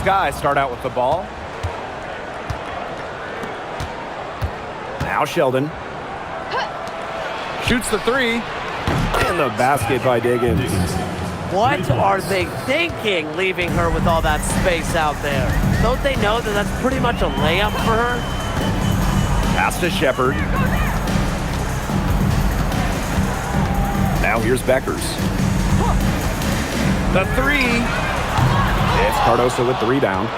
Sky start out with the ball. Now Sheldon. Shoots the three. And the basket by Diggins. What are they thinking, leaving her with all that space out there? Don't they know that that's pretty much a layup for her? Pass to Shepard. Now here's Beckers. The three. It's Cardoso with the rebound.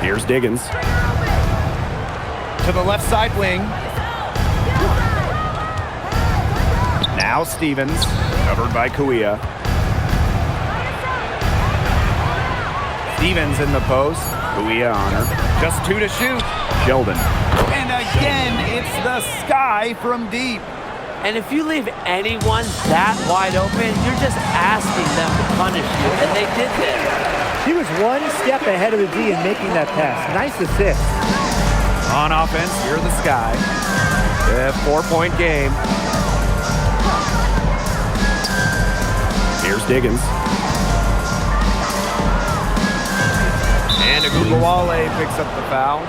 Here's Diggins. To the left side wing. Now Stevens, covered by Kuia. Stevens in the post. Kuia on her. Just 2 to shoot. Sheldon. And again, it's the Sky from deep. And if you leave anyone that wide open, you're just asking them to punish you, and they did this. He was one step ahead of the D in making that pass. Nice assist. On offense, you're the Sky. A 4-point game. Here's Diggins. And Agubuwale picks up the foul.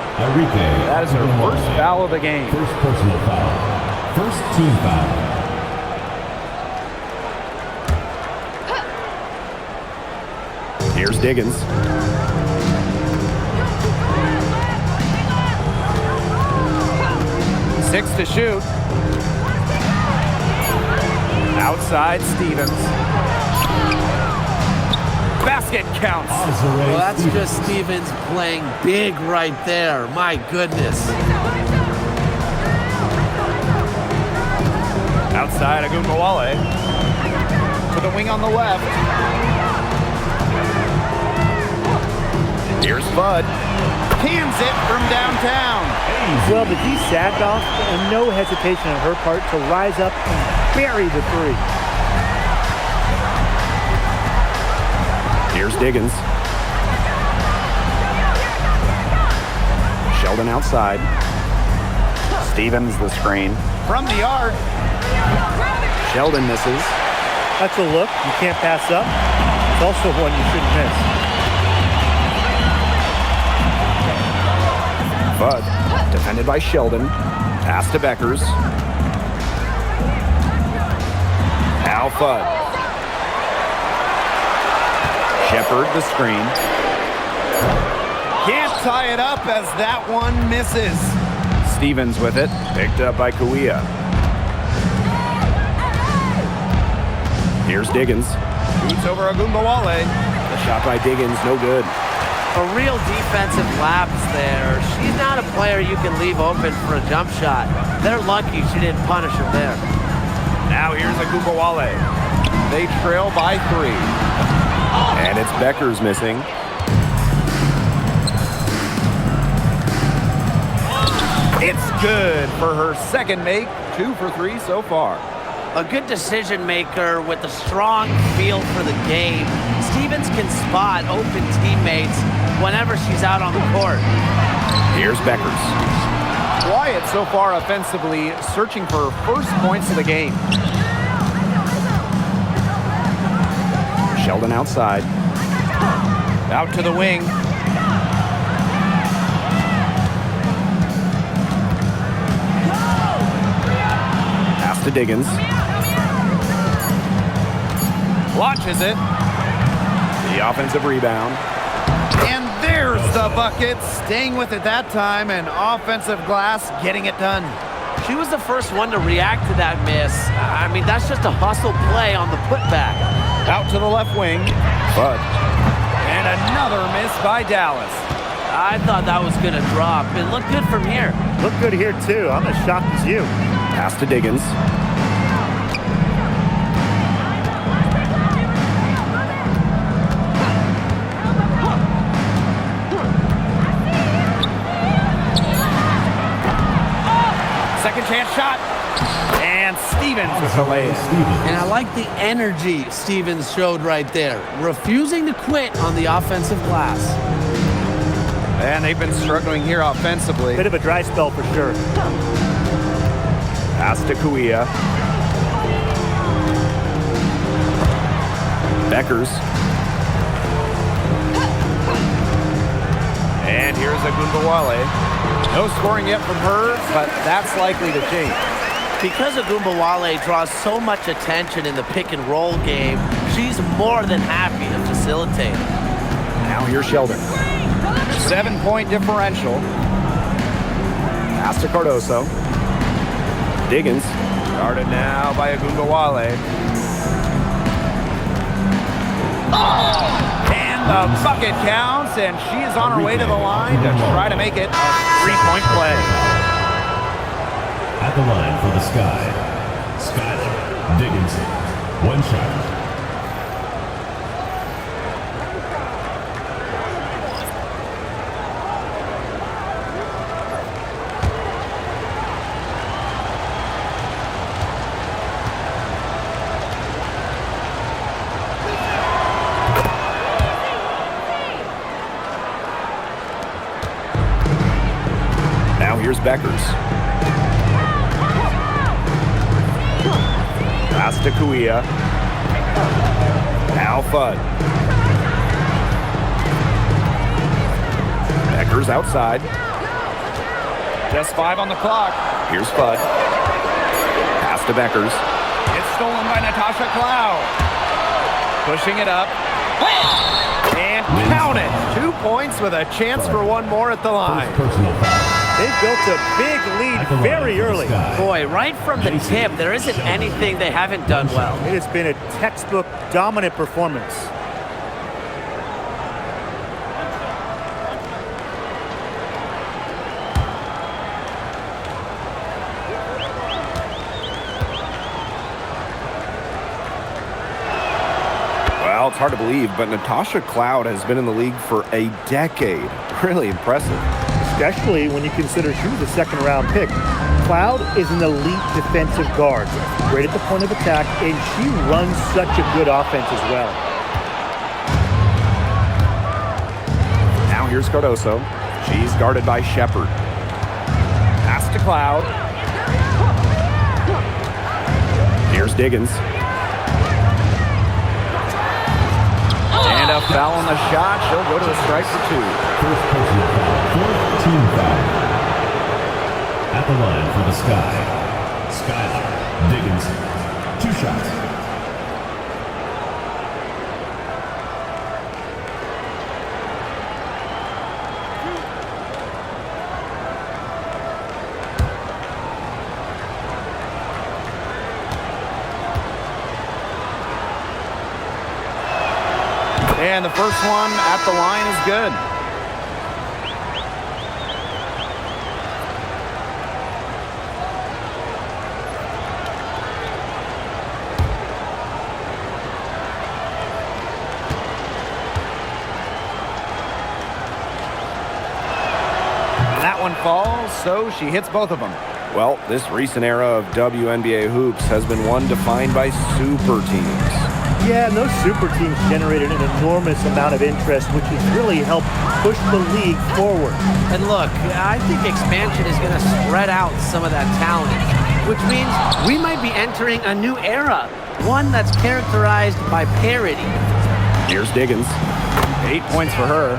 That is her first foul of the game. First personal foul. First team foul. Here's Diggins. Six to shoot. Outside Stevens. Basket counts. Well, that's just Stevens playing big right there. My goodness. Outside Agubuwale. To the wing on the left. Here's Bud. Cans it from downtown. Well, the D sagged off, and no hesitation on her part to rise up and bury the three. Here's Diggins. Sheldon outside. Stevens the screen. From the arc. Sheldon misses. That's a look you can't pass up. It's also one you shouldn't miss. Bud, defended by Sheldon. Pass to Beckers. Now Fudd. Shepard the screen. Can't tie it up as that one misses. Stevens with it. Picked up by Kuia. Here's Diggins. Shoots over Agubuwale. The shot by Diggins, no good. A real defensive lapse there. She's not a player you can leave open for a jump shot. They're lucky she didn't punish her there. Now here's Agubuwale. They trail by 3. And it's Beckers missing. It's good for her second make. 2 for 3 so far. A good decision maker with a strong feel for the game. Stevens can spot open teammates whenever she's out on the court. Here's Beckers. Quiet so far offensively, searching for first points of the game. Sheldon outside. Out to the wing. Pass to Diggins. Launches it. The offensive rebound. And there's the bucket. Staying with it that time, and offensive glass getting it done. She was the first one to react to that miss. I mean, that's just a hustle play on the putback. Out to the left wing. Bud. And another miss by Dallas. I thought that was going to drop. It looked good from here. Looked good here, too. I'm as shocked as you. Pass to Diggins. Second chance shot. And Stevens with the layup. And I like the energy Stevens showed right there. Refusing to quit on the offensive glass. And they've been struggling here offensively. Bit of a dry spell for sure. Pass to Kuia. Beckers. And here's Agumbawale. No scoring yet from her, but that's likely to change. Because Agumbawale draws so much attention in the pick and roll game, she's more than happy to facilitate. Now here's Sheldon. 7-point differential. Pass to Cardoso. Diggins. Guarded now by Agumbawale. And the bucket counts, and she is on her way to the line to try to make it a 3-point play. At the line for the Sky, Skylar Dickinson. 1 shot. Now here's Beckers. Pass to Kuia. Now Fudd. Beckers outside. Just 5 on the clock. Here's Fudd. Pass to Beckers. It's stolen by Natasha Cloud. Pushing it up. And count it. 2 points with a chance for one more at the line. Personal foul. They've built a big lead very early. Boy, right from the tip, there isn't anything they haven't done well. It has been a textbook dominant performance. Well, it's hard to believe, but Natasha Cloud has been in the league for a decade. Really impressive. Especially when you consider she was a second-round pick. Cloud is an elite defensive guard, great at the point of attack, and she runs such a good offense as well. Now here's Cardoso. She's guarded by Shepard. Pass to Cloud. Here's Diggins. And a foul on the shot. She'll go to the strike for 2. First personal foul. 4th team foul. At the line for the Sky, Skylar Dickinson. 2 shots. And the first one at the line is good. That one falls, so she hits both of them. Well, this recent era of WNBA hoops has been one defined by super teams. Yeah, and those super teams generated an enormous amount of interest, which has really helped push the league forward. And look, I think expansion is going to spread out some of that talent, which means we might be entering a new era, one that's characterized by parity. Here's Diggins. 8 points for her.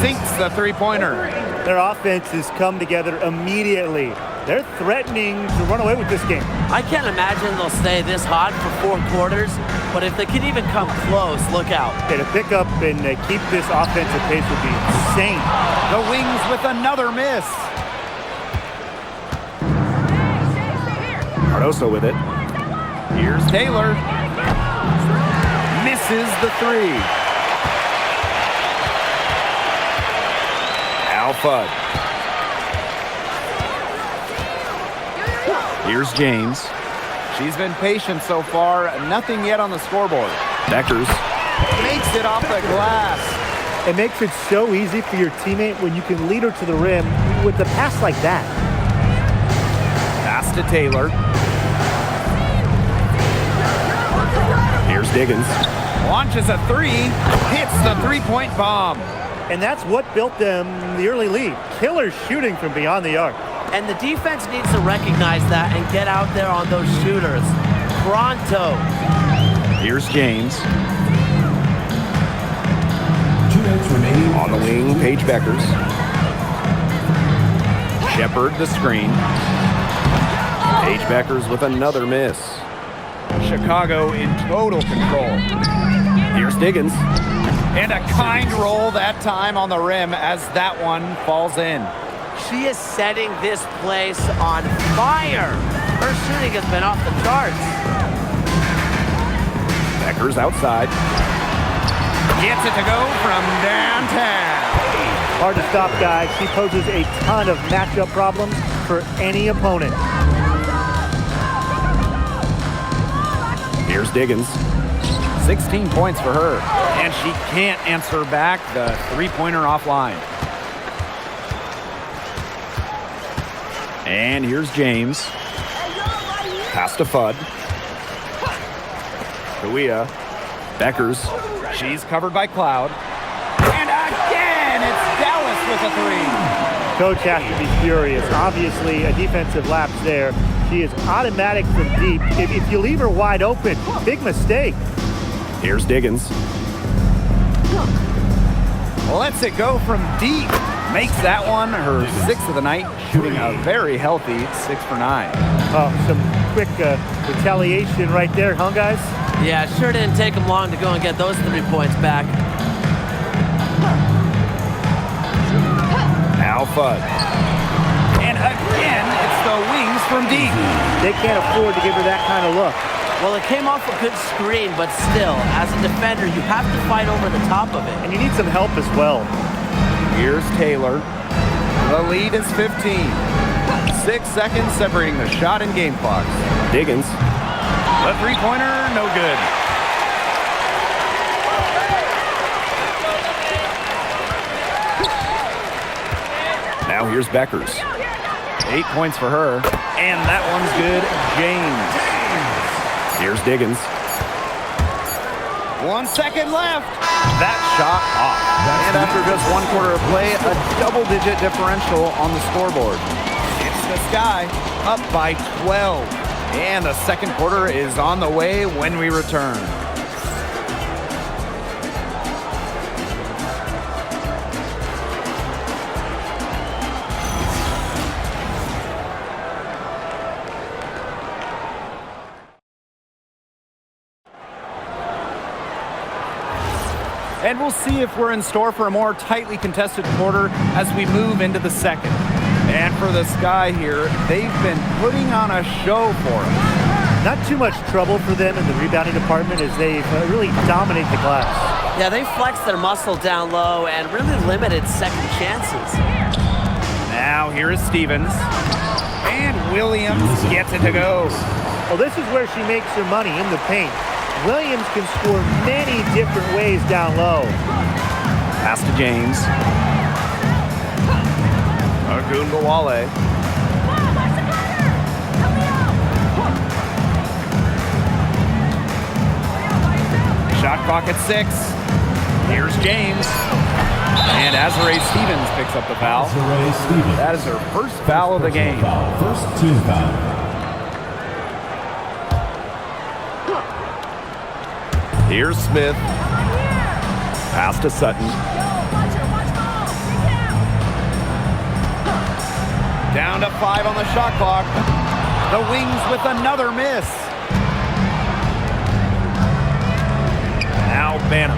Sinks the three-pointer. Their offense has come together immediately. They're threatening to run away with this game. I can't imagine they'll stay this hot for 4 quarters, but if they can even come close, look out. Okay, to pick up and keep this offensive pace would be insane. The Wings with another miss. Cardoso with it. Here's Taylor. Misses the 3. Al Fudd. Here's James. She's been patient so far. Nothing yet on the scoreboard. Beckers makes it off the glass. It makes it so easy for your teammate when you can lead her to the rim with a pass like that. Pass to Taylor. Here's Diggins. Launches a 3. Hits the three-point bomb. And that's what built them the early lead. Killer shooting from beyond the arc. And the defense needs to recognize that and get out there on those shooters. Pronto. Here's James. minutes remaining. On the wing, Paige Beckers. Shepard the screen. Paige Beckers with another miss. Chicago in total control. Here's Diggins. And a kind roll that time on the rim as that one falls in. She is setting this place on fire. Her shooting has been off the charts. Beckers outside. Gets it to go from downtown. Hard to stop, guys. She poses a ton of matchup problems for any opponent. Here's Diggins. 16 points for her. And she can't answer back the three-pointer offline. And here's James. Pass to Fudd. Kawia. Beckers. She's covered by Cloud. And again, it's Dallas with a three. Coach has to be furious. Obviously, a defensive lapse there. She is automatic from deep. If you leave her wide open, big mistake. Here's Diggins. Lets it go from deep. Makes that one her sixth of the night, shooting a very healthy 6 for 9. Some quick retaliation right there, huh, guys? Yeah, sure didn't take them long to go and get those 3 points back. Now Fudd. And again, it's the wings from deep. They can't afford to give her that kind of look. Well, it came off a good screen, but still, as a defender, you have to fight over the top of it. And you need some help as well. Here's Taylor. The lead is 15. 6 seconds separating the shot and game clocks. Diggins. The three-pointer, no good. Now here's Beckers. 8 points for her. And that one's good. James. Here's Diggins. 1 second left. That shot off. And after just 1 quarter of play, a double-digit differential on the scoreboard. It's the Sky up by 12. And the second quarter is on the way when we return. And we'll see if we're in store for a more tightly contested quarter as we move into the second. And for the Sky here, they've been putting on a show for us. Not too much trouble for them in the rebounding department as they really dominate the glass. Yeah, they flexed their muscle down low and really limited second chances. Now here is Stevens. And Williams gets it to go. Well, this is where she makes her money, in the paint. Williams can score many different ways down low. Pass to James. Ogunbowale. Shot clock at 6. Here's James. And Azurá Stevens picks up the foul. That is her first foul of the game. First team foul. Here's Smith. Pass to Sutton. Down to 5 on the shot clock. The Wings with another miss. Now Banham.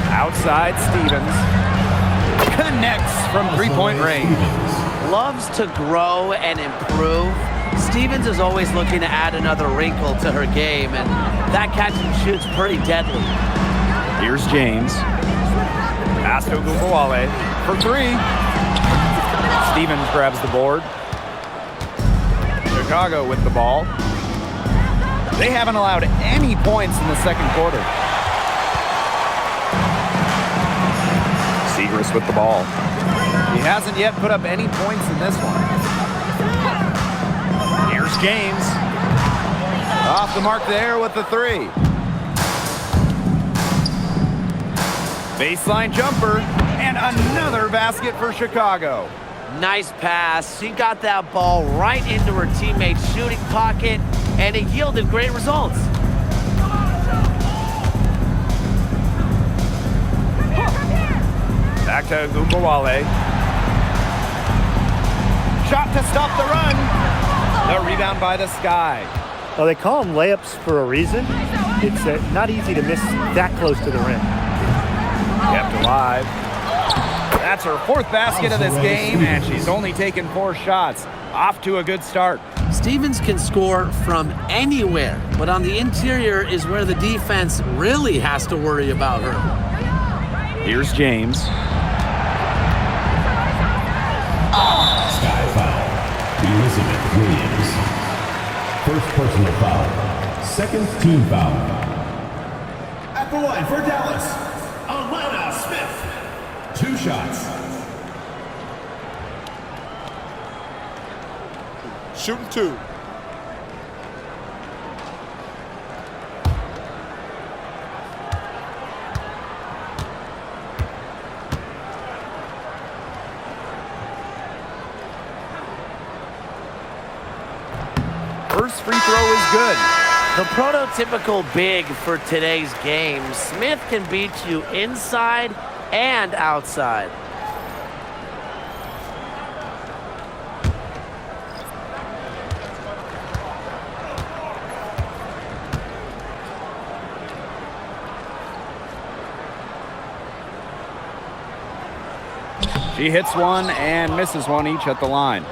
Outside Stevens. Connects from three-point range. Loves to grow and improve. Stevens is always looking to add another wrinkle to her game, and that catch and shoot's pretty deadly. Here's James. Pass to Ogunbowale for 3. Stevens grabs the board. Chicago with the ball. They haven't allowed any points in the second quarter. Segrist with the ball. He hasn't yet put up any points in this one. Here's James. Off the mark there with the 3. Baseline jumper, and another basket for Chicago. Nice pass. She got that ball right into her teammate's shooting pocket, and it yielded great results. Back to Gumbawale. Shot to stop the run. The rebound by the Sky. Well, they call them layups for a reason. It's not easy to miss that close to the rim. Kept alive. That's her 4th basket of this game, and she's only taken 4 shots. Off to a good start. Stevens can score from anywhere, but on the interior is where the defense really has to worry about her. Here's James. Sky foul. Elizabeth Williams. First personal foul. Second team foul. At the line for Dallas, Alana Smith. 2 shots. Shooting 2. First free throw is good. The prototypical big for today's game. Smith can beat you inside and outside. She hits one and misses one each at the line.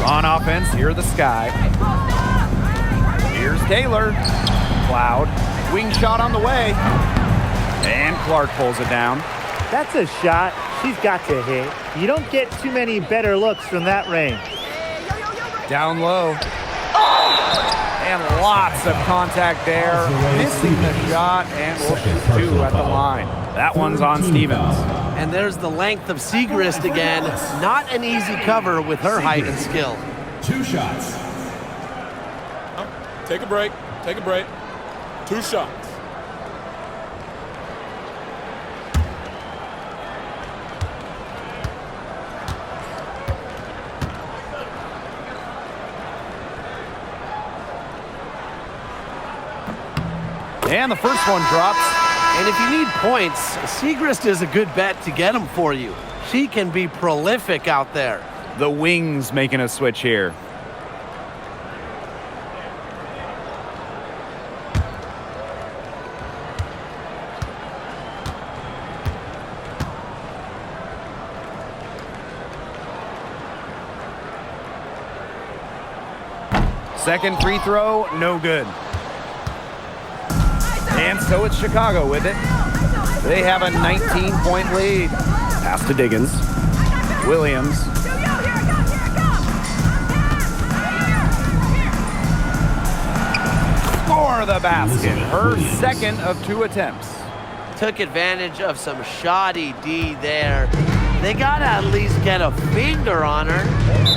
On offense, here are the Sky. Here's Taylor. Cloud. Wing shot on the way. And Clark pulls it down. That's a shot she's got to hit. You don't get too many better looks from that range. Down low. And lots of contact there. Missing the shot and will shoot 2 at the line. That one's on Stevens. And there's the length of Segrist again. Not an easy cover with her height and skill. 2 shots. Take a break. Take a break. 2 shots. And the first one drops. And if you need points, Segrist is a good bet to get them for you. She can be prolific out there. The Wings making a switch here. Second free throw, no good. And so it's Chicago with it. They have a 19-point lead. Pass to Diggins. Williams. For the basket. Her second of 2 attempts. Took advantage of some shoddy D there. They gotta at least get a finger on her.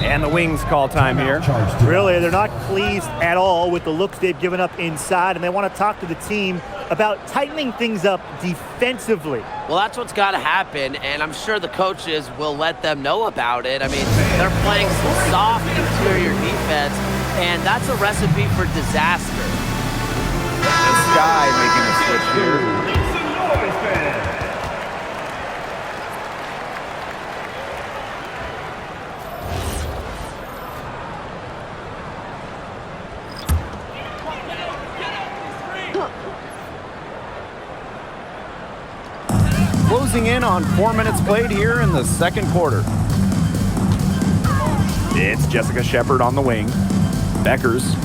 And the Wings call time here. Really, they're not pleased at all with the looks they've given up inside, and they want to talk to the team about tightening things up defensively. Well, that's what's got to happen, and I'm sure the coaches will let them know about it. I mean, they're playing some soft interior defense, and that's a recipe for disaster. The Sky making a switch here. Closing in on 4 minutes played here in the second quarter. It's Jessica Shepard on the wing. Beckers.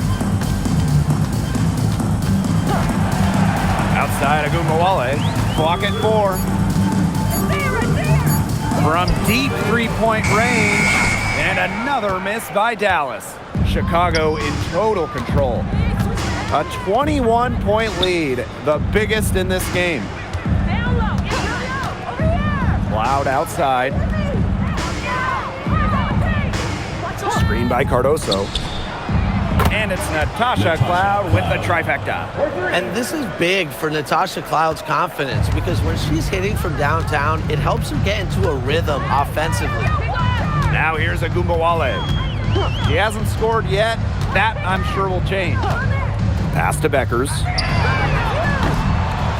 Outside Agumbawale. Clock at 4. From deep three-point range. And another miss by Dallas. Chicago in total control. A 21-point lead. The biggest in this game. Cloud outside. Screen by Cardoso. And it's Natasha Cloud with the trifecta. And this is big for Natasha Cloud's confidence because when she's hitting from downtown, it helps her get into a rhythm offensively. Now here's Agumbawale. He hasn't scored yet. That, I'm sure, will change. Pass to Beckers.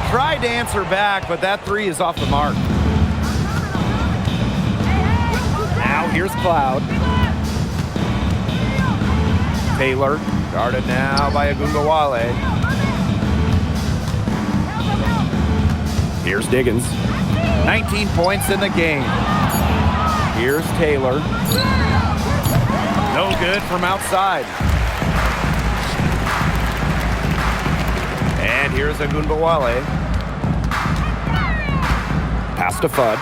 Tried to answer back, but that 3 is off the mark. Here's Cloud. Taylor, guarded now by Agumbawale. Here's Diggins. 19 points in the game. Here's Taylor. No good from outside. And here's Agumbawale. Pass to Fudd.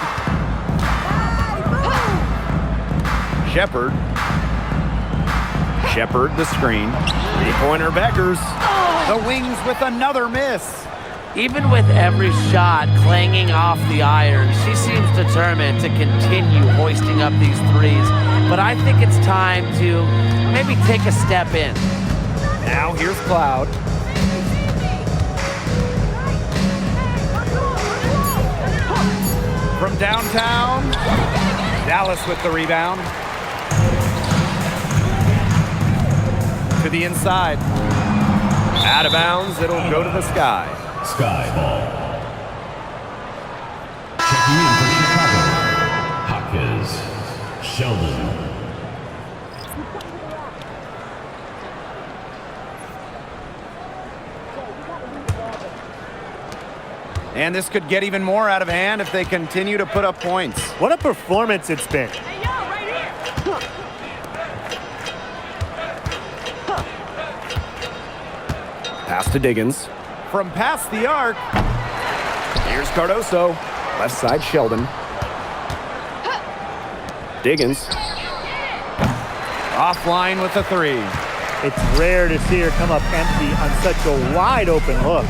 Shepard. Shepard the screen. Three-pointer Beckers. The Wings with another miss. Even with every shot clanging off the iron, she seems determined to continue hoisting up these threes. But I think it's time to maybe take a step in. Now here's Cloud. From downtown, Dallas with the rebound. To the inside. Out of bounds, it'll go to the Sky. Sky ball. Checking in for Chicago. Hopkins. Sheldon. And this could get even more out of hand if they continue to put up points. What a performance it's been. Pass to Diggins. From past the arc, here's Cardoso. Left side, Sheldon. Diggins. Offline with the three. It's rare to see her come up empty on such a wide open look.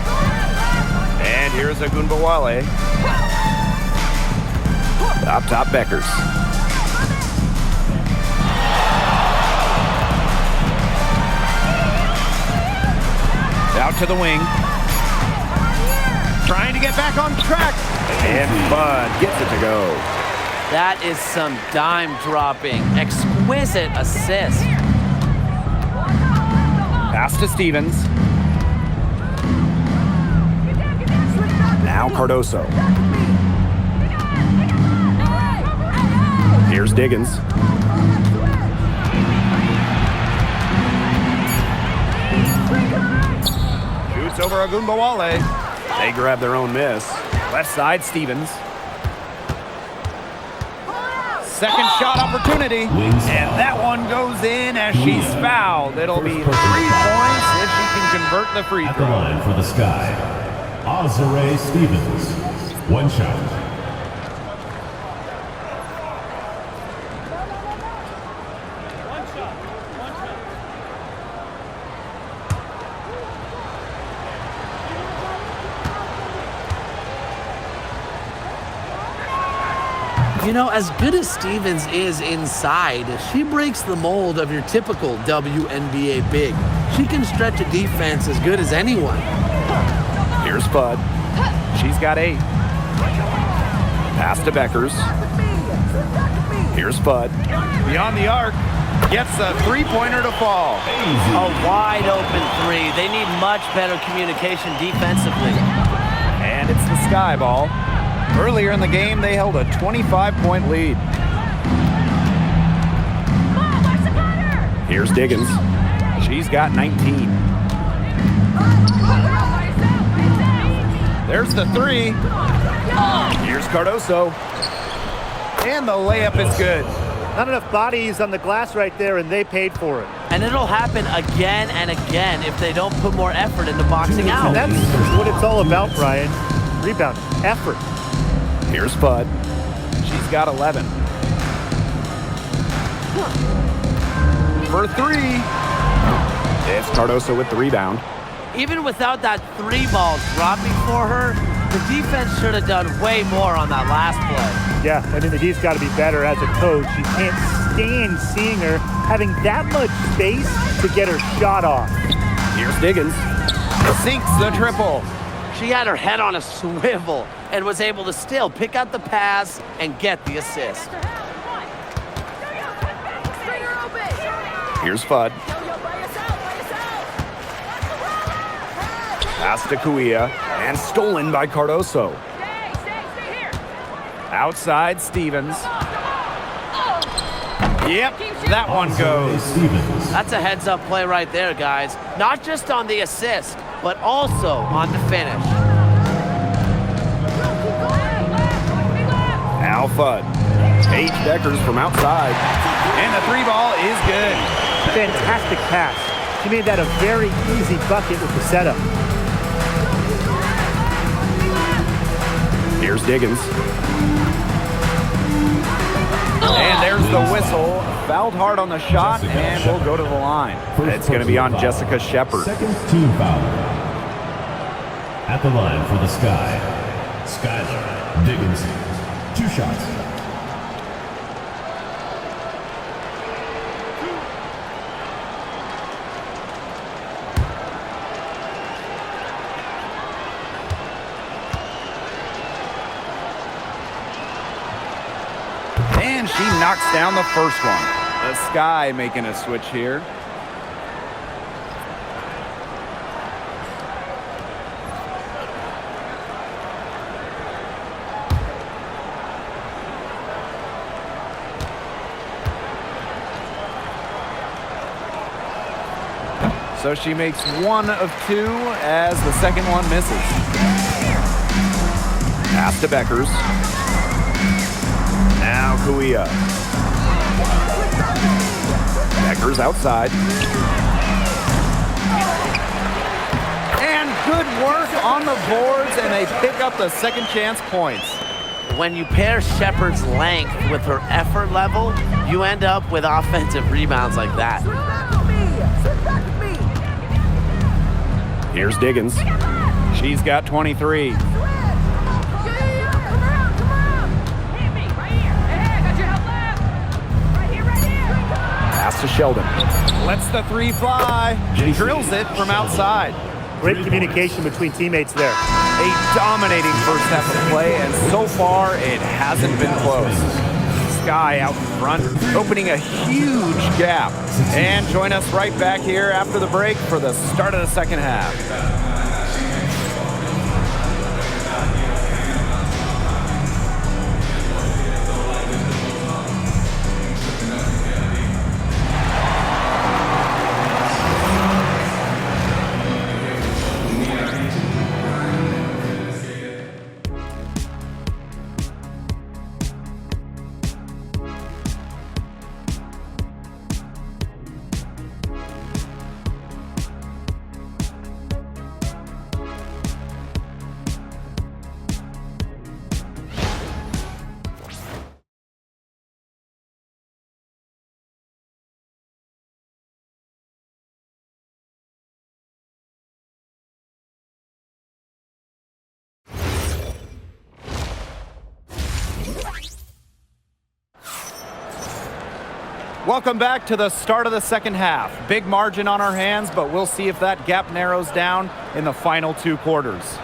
And here's Agumbawale. Top Beckers. Out to the wing. Trying to get back on track. And Bud gets it to go. That is some dime-dropping, exquisite assist. Pass to Stevens. Now Cardoso. Here's Diggins. Shoots over Agumbawale. They grab their own miss. Left side, Stevens. Second shot opportunity. And that one goes in as she's fouled. It'll be 3 points if she can convert the free At the throw. line for the Sky. Azare Stevens. One shot. You know, as good as Stevens is inside, she breaks the mold of your typical WNBA big. She can stretch a defense as good as anyone. Here's Fudd. She's got 8. Pass to Beckers. Here's Fudd. Beyond the arc. Gets a three-pointer to fall. A wide open three. They need much better communication defensively. And it's the Sky ball. Earlier in the game, they held a 25-point lead. Here's Diggins. She's got 19. There's the three. Here's Cardoso. And the layup is good. Not enough bodies on the glass right there, and they paid for it. And it'll happen again and again if they don't put more effort into boxing out. And that's what it's all about, Brian. Rebound, effort. Here's Fudd. She's got 11. For 3. It's Cardoso with the rebound. Even without that 3 ball dropping for her, the defense should have done way more on that last play. Yeah, I mean, the D's got to be better as a coach. You can't stand seeing her having that much space to get her shot off. Here's Diggins. Sinks the triple. She had her head on a swivel and was able to still pick out the pass and get the assist. Here's Fudd. Pass to Kuia and stolen by Cardoso. Yep, that one goes. Stevens. That's a heads-up play right there, guys. Not just on the assist, but also on the finish. Now Fudd. Paige Deckers from outside. And the three ball is good. Fantastic pass. She made that a very easy bucket with the setup. Here's Diggins. And there's the whistle. Fouled hard on the shot, and we'll go to the line. It's going to be on Jessica Shepard. Second team foul. At the line for the Sky, Skylar Diggins. 2 shots. And she knocks down the first one. The Sky making a switch here. So she makes 1 of 2 as the second one misses. Pass to Beckers. Now Kuia. Beckers outside. And good work on the boards, and they pick up the second chance points. When you pair Shepard's length with her effort level, you end up with offensive rebounds like that. Here's Diggins. She's got 23. Pass to Sheldon. Lets the three fly. She drills it from outside. Great communication between teammates there. A dominating first half of play, and so far it hasn't been close. Sky out in front, opening a huge gap. And join us right back here after the break for the start of the second half. Welcome back to the start of the second half. Big margin on our hands, but we'll see if that gap narrows down in the final 2 quarters.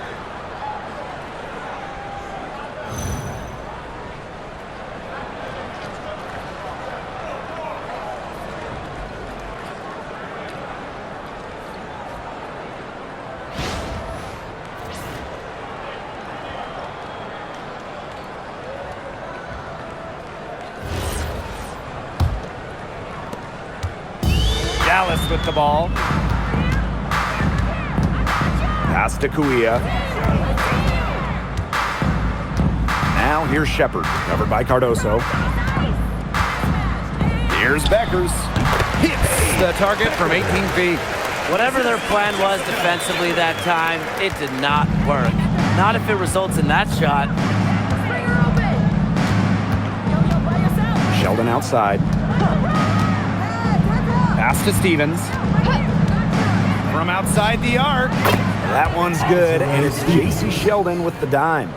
Dallas with the ball. Pass to Kuia. Now here's Shepard, covered by Cardoso. Here's Beckers. Hits the target from 18 feet. Whatever their plan was defensively that time, it did not work. Not if it results in that shot. Sheldon outside. Pass to Stevens. From outside the arc. That one's good, and it's J.C. Sheldon with the dime.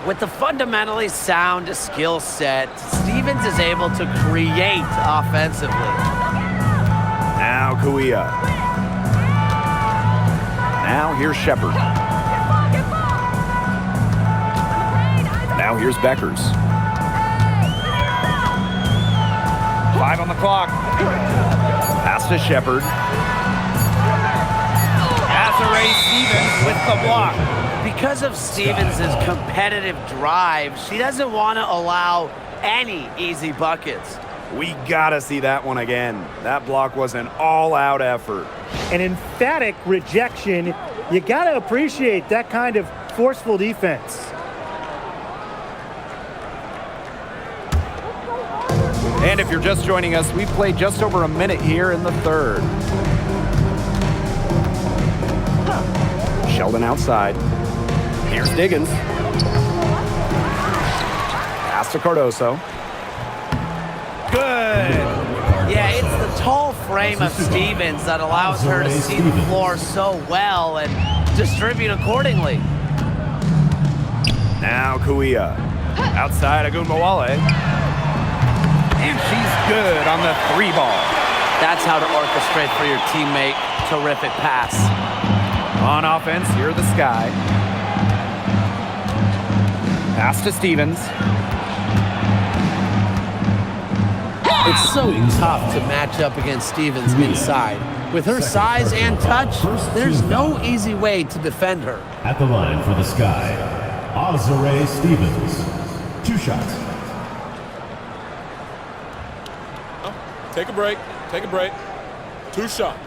With the fundamentally sound skill set, Stevens is able to create offensively. Now Kuia. Now here's Shepard. Now here's Beckers. 5 on the clock. Pass to Shepard. Desiree Stevens with the block. Because of Stevens' competitive drive, she doesn't want to allow any easy buckets. We gotta see that one again. That block was an all-out effort. An emphatic rejection. You gotta appreciate that kind of forceful defense. And if you're just joining us, we've played just over a minute here in the third. Sheldon outside. Here's Diggins. Pass to Cardoso. Good. Yeah, it's the tall frame of Stevens that allows her to see the floor so well and distribute accordingly. Now Kuia. Outside Agunbowale. And she's good on the 3 ball. That's how to orchestrate for your teammate. Terrific pass. On offense, here the Sky. Pass to Stevens. It's so tough to match up against Stevens inside. With her size and touch, there's no easy way to defend her. At the line for the Sky, Azare Stevens. 2 shots. Take a break. Take a break. 2 shots.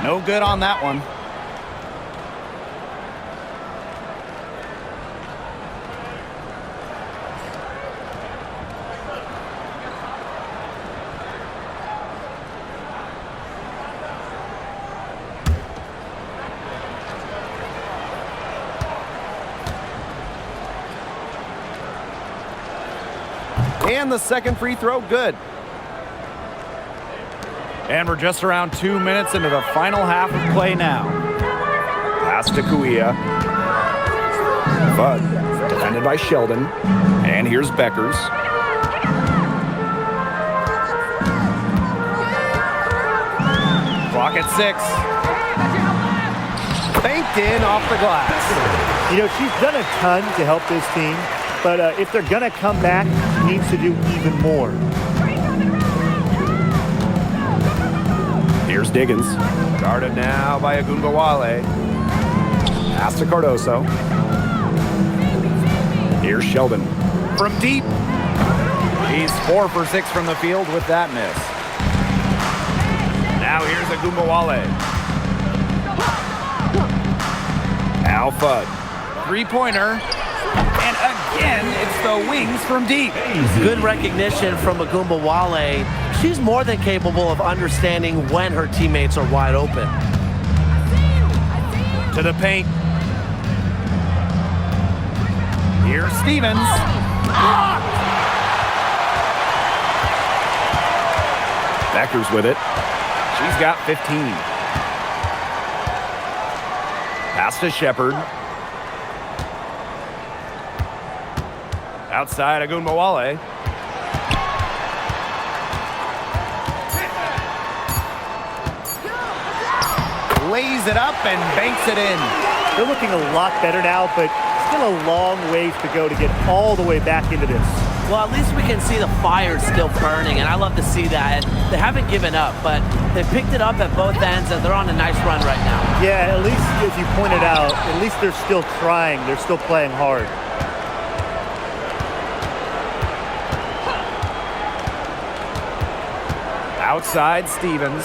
No good on that one. And the second free throw, good. And we're just around 2 minutes into the final half of play now. Pass to Kuia. Bud, defended by Sheldon. And here's Beckers. Clock at 6. Banked in off the glass. You know, she's done a ton to help this team, but if they're going to come back, she needs to do even more. Here's Diggins. Guarded now by Agunbowale. Pass to Cardoso. Here's Sheldon. From deep. He's 4 for 6 from the field with that miss. Now here's Agunbowale. Al Fudd. 3-pointer. And again, it's the wings from deep. Good recognition from Agunbowale. She's more than capable of understanding when her teammates are wide open. To the paint. Here's Stevens. Beckers with it. She's got 15. Pass to Shepard. Outside Agunbowale. Lays it up and banks it in. They're looking a lot better now, but still a long ways to go to get all the way back into this. Well, at least we can see the fire still burning, and I love to see that. And they haven't given up, but they picked it up at both ends, and they're on a nice run right now. Yeah, at least, as you pointed out, at least they're still trying. They're still playing hard. Outside Stevens.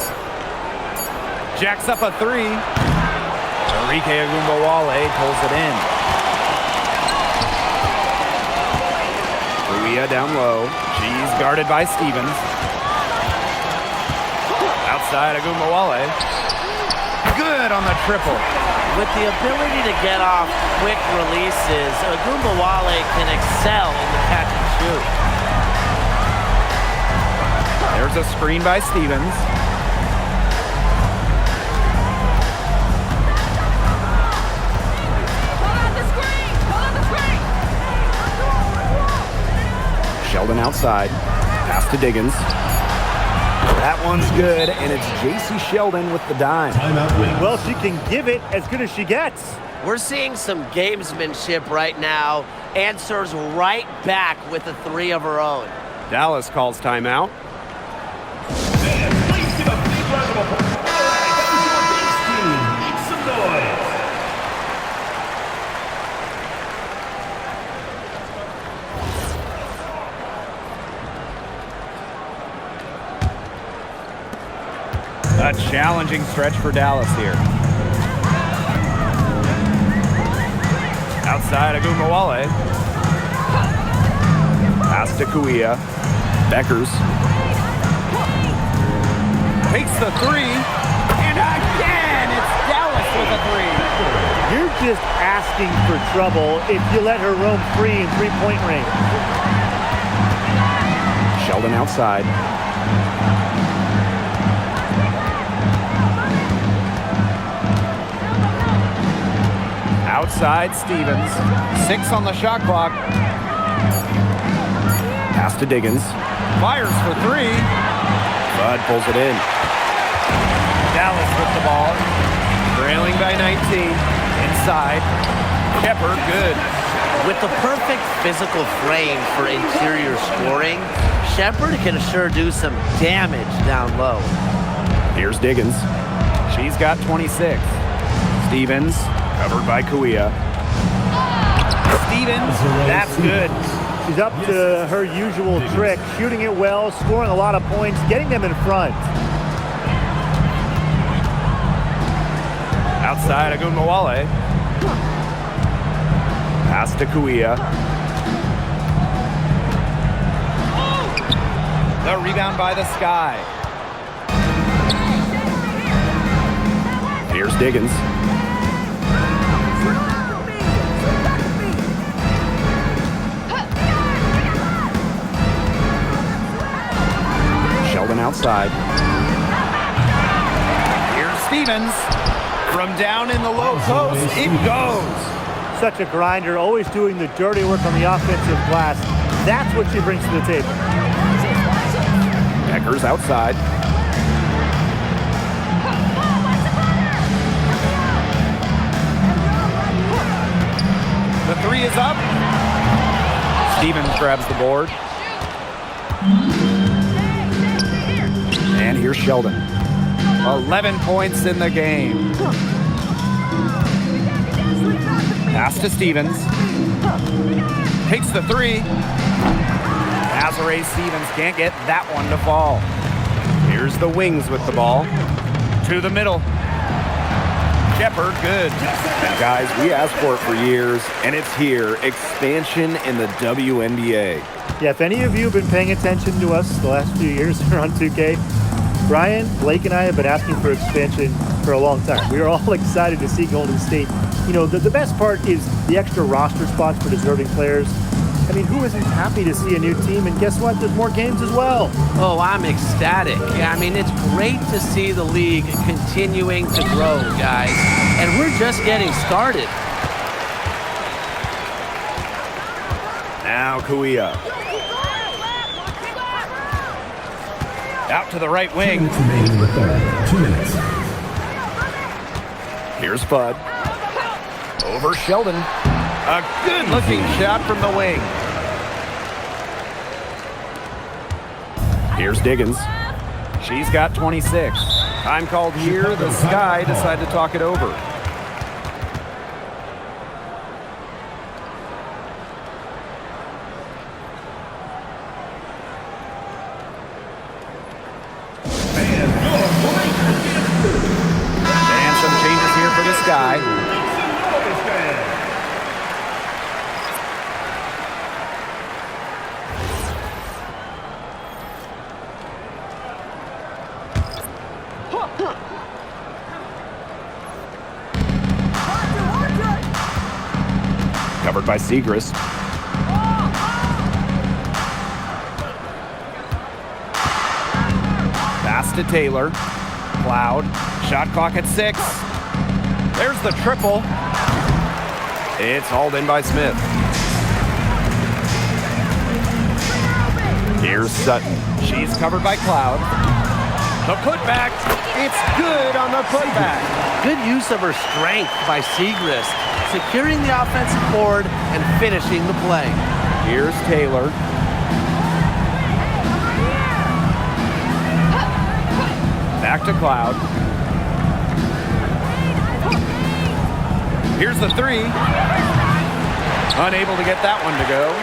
Jacks up a 3. Enrique Agunbowale pulls it in. Kuia down low. She's guarded by Stevens. Outside Agunbowale. Good on the triple. With the ability to get off quick releases, Agunbowale can excel in the catch and shoot. There's a screen by Stevens. Sheldon outside. Pass to Diggins. That one's good, and it's J.C. Sheldon with the dime. Timeout wins. Well, she can give it as good as she gets. We're seeing some gamesmanship right now. Answers right back with a 3 of her own. Dallas calls timeout. A challenging stretch for Dallas here. Outside Agumawale. Pass to Kuia. Beckers. Takes the three. And again, it's Dallas with a three. You're just asking for trouble if you let her roam free in three-point range. Sheldon outside. Outside Stevens. 6 on the shot clock. Pass to Diggins. Fires for 3. Bud pulls it in. Dallas with the ball. Trailing by 19. Inside. Shepard, good. With the perfect physical frame for interior scoring, Shepard can sure do some damage down low. Here's Diggins. She's got 26. Stevens, covered by Kuia. Stevens, that's good. She's up to her usual trick, shooting it well, scoring a lot of points, getting them in front. Outside Agumawale. Pass to Kuia. The rebound by the Sky. Here's Diggins. Sheldon outside. Here's Stevens. From down in the low post, it goes. Such a grinder, always doing the dirty work on the offensive glass. That's what she brings to the table. Beckers outside. The three is up. Stevens grabs the board. And here's Sheldon. 11 points in the game. Pass to Stevens. Takes the three. Azare Stevens can't get that one to fall. Here's the Wings with the ball. To the middle. Shepard, good. And guys, we asked for it for years, and it's here. Expansion in the WNBA. Yeah, if any of you have been paying attention to us the last few years here on 2K, Brian, Blake, and I have been asking for expansion for a long time. We are all excited to see Golden State. You know, the best part is the extra roster spots for deserving players. I mean, who isn't happy to see a new team? And guess what? There's more games as well. Oh, I'm ecstatic. Yeah, I mean, it's great to see the league continuing to grow, guys. And we're just getting started. Now Kuia. Out to the right wing. 2 minutes remaining in the third. 2 minutes. Here's Bud. Over Sheldon. A good-looking shot from the wing. Here's Diggins. She's got 26. Time called here. The Sky decide to talk it over. And some changes here for the Sky. Covered by Segrist. Pass to Taylor. Cloud. Shot clock at 6. There's the triple. It's hauled in by Smith. Here's Sutton. She's covered by Cloud. The putback. It's good on the putback. Good use of her strength by Segrist, securing the offensive board and finishing the play. Here's Taylor. Back to Cloud. Here's the three. Unable to get that one to go.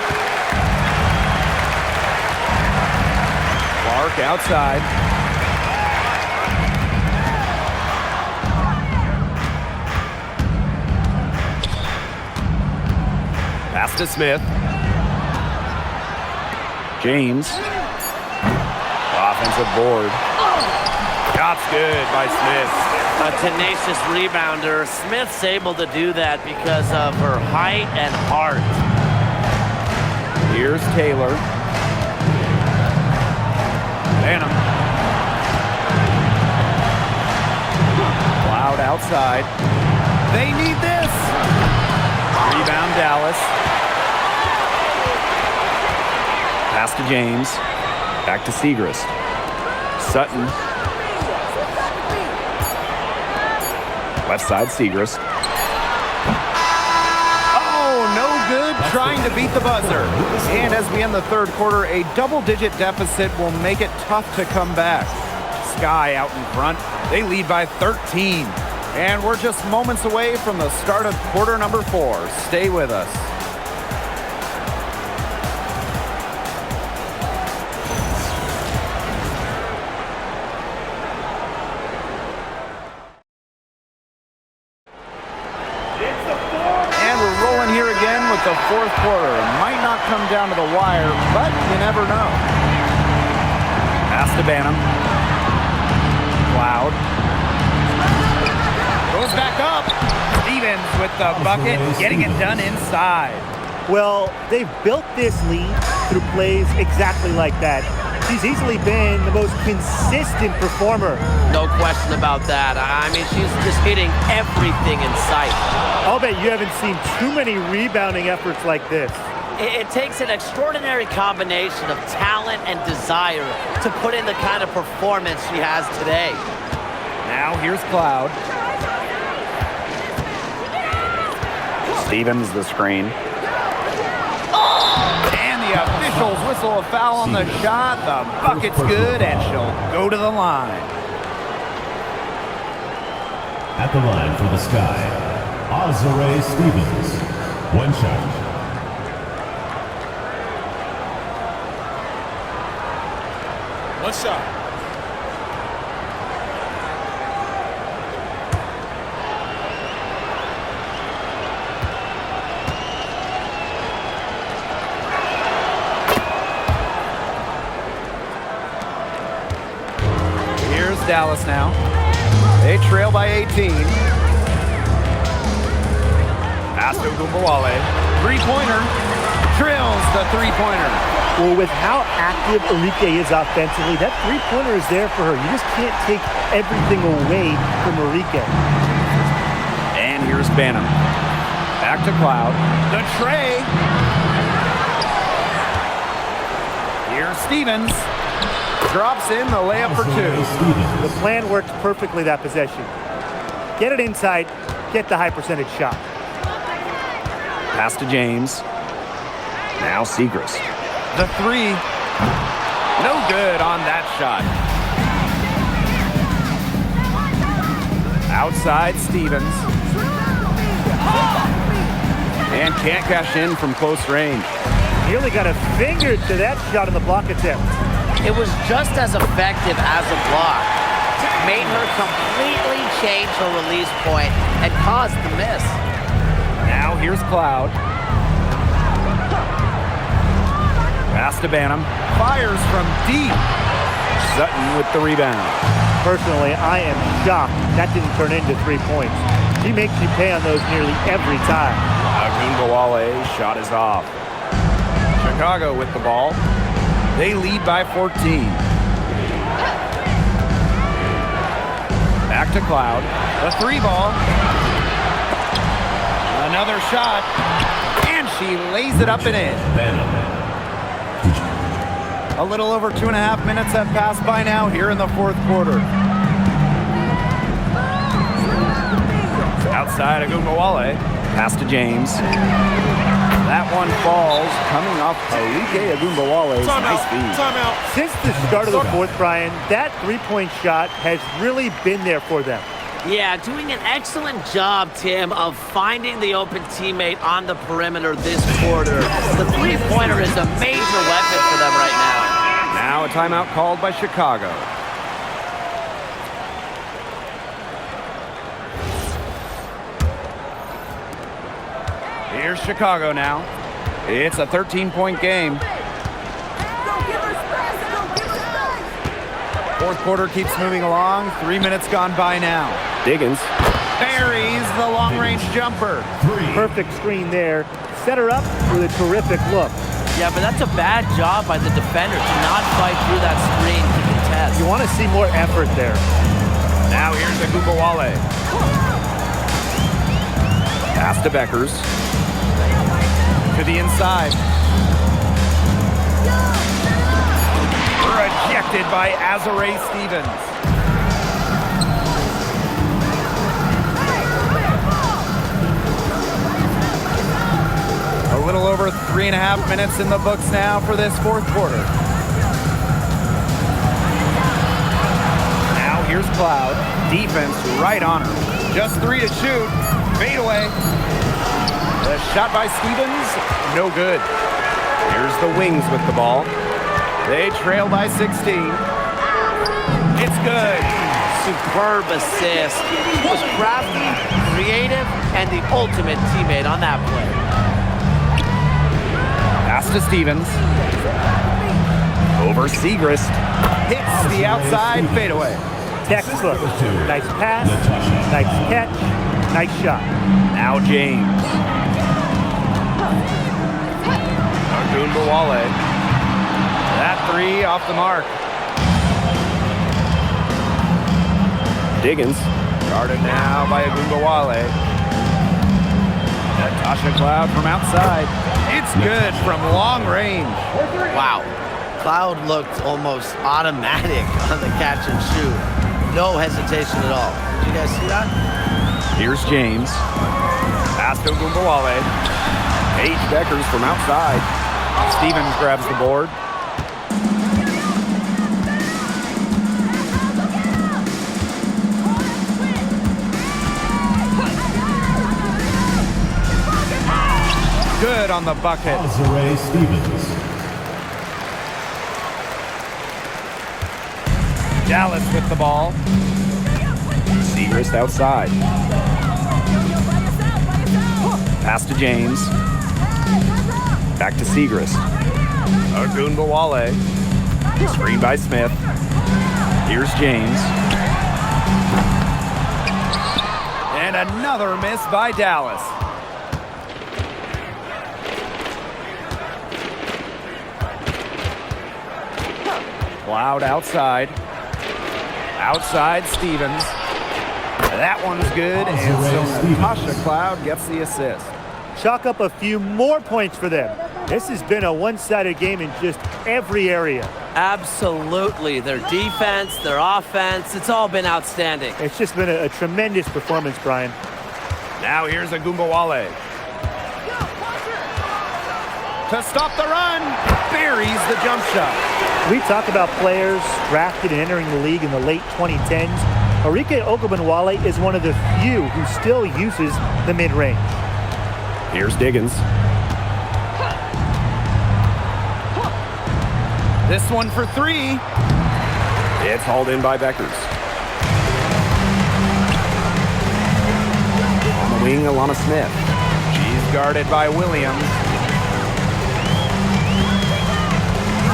Clark outside. Pass to Smith. James. Offensive board. Shot's good by Smith. A tenacious rebounder. Smith's able to do that because of her height and heart. Here's Taylor. Banham. Cloud outside. They need this. Rebound Dallas. Pass to James. Back to Segrist. Sutton. Left side Segrist. Oh, no good trying to beat the buzzer. And as we end the third quarter, a double-digit deficit will make it tough to come back. Sky out in front. They lead by 13. And we're just moments away from the start of quarter number 4. Stay with us. And we're rolling here again with the fourth quarter. It might not come down to the wire, but you never know. Pass to Banham. Cloud. Goes back up. Stevens with the bucket, getting it done inside. Well, they've built this lead through plays exactly like that. She's easily been the most consistent performer. No question about that. I mean, she's just hitting everything in sight. I'll bet you haven't seen too many rebounding efforts like this. It takes an extraordinary combination of talent and desire to put in the kind of performance she has today. Now here's Cloud. Stevens the screen. And the officials whistle a foul on the shot. The bucket's good, and she'll go to the line. At the line for the Sky, Azare Stevens. One shot. One shot. Here's Dallas now. They trail by 18. Pass to Gumbawale. Three-pointer. Drills the three-pointer. Well, with how active Enrique is offensively, that three-pointer is there for her. You just can't take everything away from Enrique. And here's Banham. Back to Cloud. The tray. Here's Stevens. Drops in the layup for 2. The plan worked perfectly that possession. Get it inside, get the high percentage shot. Pass to James. Now Segrist. The 3. No good on that shot. Outside Stevens. And can't cash in from close range. He only got a finger to that shot in the block attempt. It was just as effective as a block. Made her completely change her release point and caused the miss. Now here's Cloud. Pass to Banham. Fires from deep. Sutton with the rebound. Personally, I am shocked that didn't turn into 3 points. She makes you pay on those nearly every time. Agunbawale's shot is off. Chicago with the ball. They lead by 14. Back to Cloud. The 3 ball. Another shot. And she lays it up and in. A little over 2.5 minutes have passed by now here in the fourth quarter. Outside Agunbawale. Pass to James. That one falls, coming off Enrique Agunbawale's nice feed. Timeout. Since the start of the fourth, Brian, that three-point shot has really been there for them. Yeah, doing an excellent job, Tim, of finding the open teammate on the perimeter this quarter. The three-pointer is a major weapon for them right now. Now a timeout called by Chicago. Here's Chicago now. It's a 13-point game. Fourth quarter keeps moving along. 3 minutes gone by now. Diggins buries the long-range jumper. Perfect screen there. Set her up with a terrific look. Yeah, but that's a bad job by the defender to not fight through that screen to contest. You want to see more effort there. Now here's Agumbawale. Pass to Beckers. To the inside. Rejected by Azare Stevens. A little over 3.5 minutes in the books now for this fourth quarter. Now here's Cloud. Defense right on her. Just 3 to shoot. Fade away. The shot by Stevens, no good. Here's the Wings with the ball. They trail by 16. It's good. Superb assist. He was crafty, creative, and the ultimate teammate on that play. Pass to Stevens. Over Segrist. Hits the outside fadeaway. Textbook. Nice pass, nice catch, nice shot. Now James. Agumbawale. That 3 off the mark. Diggins. Guarded now by Agumbawale. Natasha Cloud from outside. It's good from long range. Wow. Cloud looked almost automatic on the catch and shoot. No hesitation at all. Did you guys see that? Here's James. Pass to Agumbawale. Paige Beckers from outside. Stevens grabs the board. Good on the bucket. Azare Stevens. Dallas with the ball. Segrist outside. Pass to James. Back to Segrist. Agumbawale. Screen by Smith. Here's James. And another miss by Dallas. Cloud outside. Outside Stevens. That one's good, and so Natasha Cloud gets the assist. Chalk up a few more points for them. This has been a one-sided game in just every area. Absolutely. Their defense, their offense, it's all been outstanding. It's just been a tremendous performance, Brian. Now here's Agumbawale. To stop the run, buries the jump shot. We talk about players drafted and entering the league in the late 2010s. Arike Ogunbowale is one of the few who still uses the mid-range. Here's Diggins. This one for 3. It's hauled in by Beckers. On the wing, Alana Smith. She's guarded by Williams.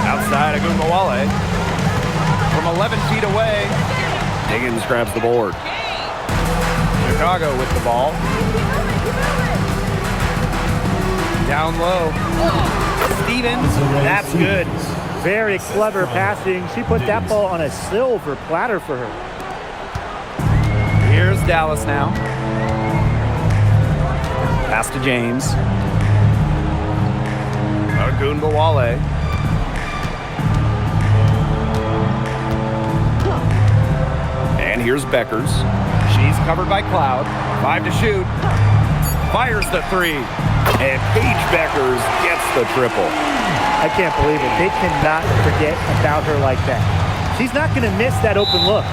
Outside Agumbawale. From 11 feet away, Diggins grabs the board. Chicago with the ball. Down low. Stevens, that's good. Very clever passing. She put that ball on a silver platter for her. Here's Dallas now. Pass to James. Agumbawale. And here's Beckers. She's covered by Cloud. 5 to shoot. Fires the 3. And Paige Beckers gets the triple. I can't believe it. They cannot forget about her like that. She's not going to miss that open look.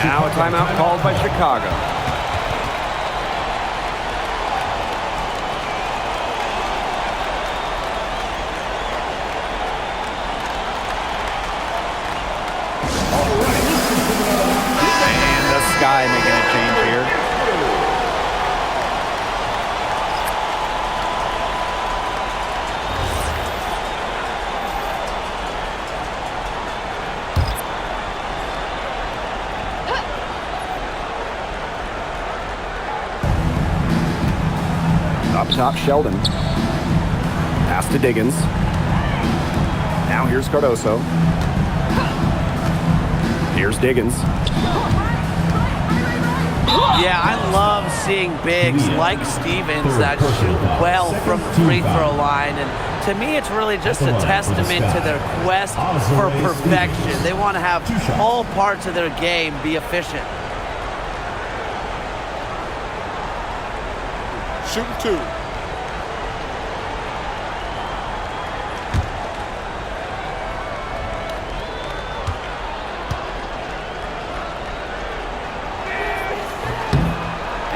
Now a timeout called by Chicago. And the Sky making a change here. Up top, Sheldon. Pass to Diggins. Now here's Cardoso. Here's Diggins. Yeah, I love seeing bigs like Stevens that shoot well from the free throw line. And to me, it's really just a testament to their quest for perfection. They want to have all parts of their game be efficient. Shooting 2.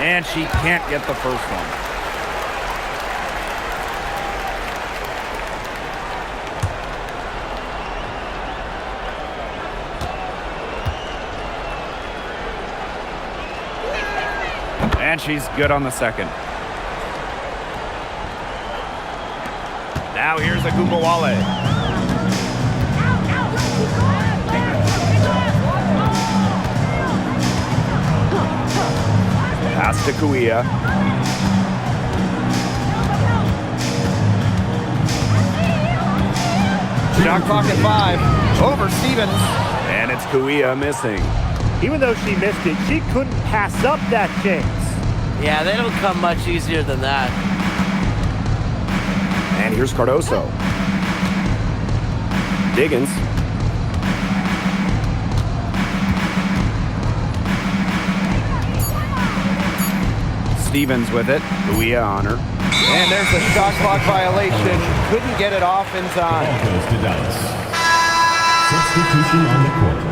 And she can't get the first one. And she's good on the second. Now here's Agumbawale. Pass to Kuia. Shot clock at 5. Over Stevens. And it's Kuia missing. Even though she missed it, she couldn't pass up that chance. Yeah, they don't come much easier than that. And here's Cardoso. Diggins. Stevens with it. Kuia on her. And there's a shot clock violation. Couldn't get it off in time. Ball goes to Dallas. Substitution on the court.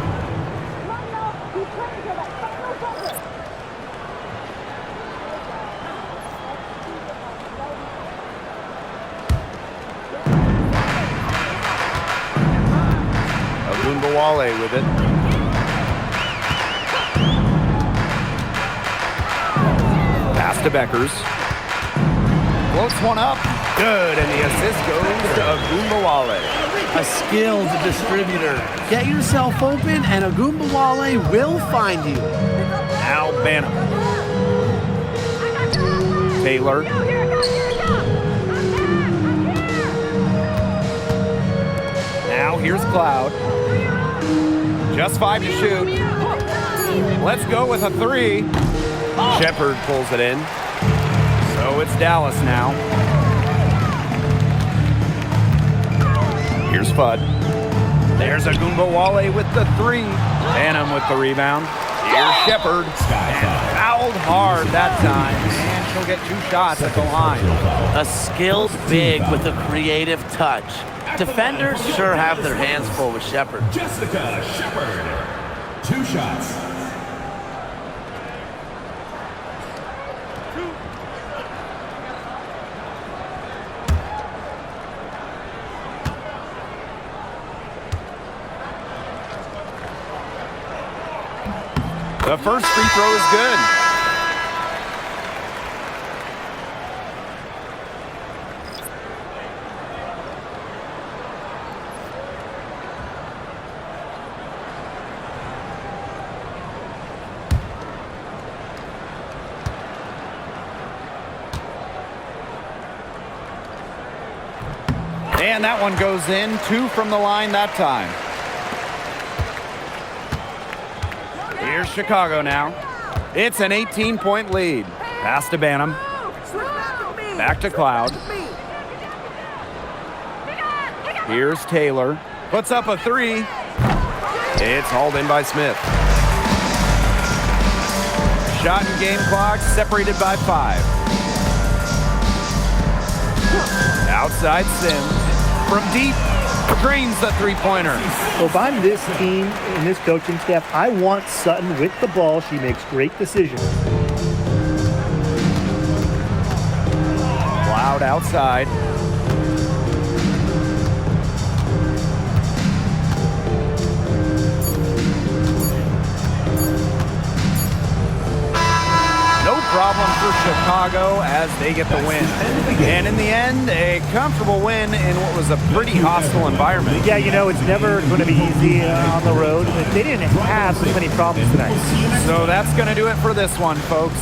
Agumbawale with it. Pass to Beckers. Floats one up. Good, and the assist goes to Agumbawale. A skilled distributor. Get yourself open, and Agumbawale will find you. Now Banham. Taylor. Now here's Cloud. Just 5 to shoot. Let's go with a 3. Shepard pulls it in. So it's Dallas now. Here's Fudd. There's Agumbawale with the 3. Banham with the rebound. Here's Shepard. And fouled hard that time. And she'll get 2 shots at the line. A skilled big with a creative touch. Defenders sure have their hands full with Shepard. Jessica Shepard. 2 shots. The first free throw is good. And that one goes in. 2 from the line that time. Here's Chicago now. It's an 18-point lead. Pass to Banham. Back to Cloud. Here's Taylor. Puts up a 3. It's hauled in by Smith. Shot and game clock separated by 5. Outside Sims. From deep, drains the three-pointer. So if I'm this team and this coaching staff, I want Sutton with the ball. She makes great decisions. Cloud outside. No problem for Chicago as they get the win. And in the end, a comfortable win in what was a pretty hostile environment. Yeah, you know, it's never going to be easy on the road. But they didn't have so many problems tonight. So that's going to do it for this one, folks.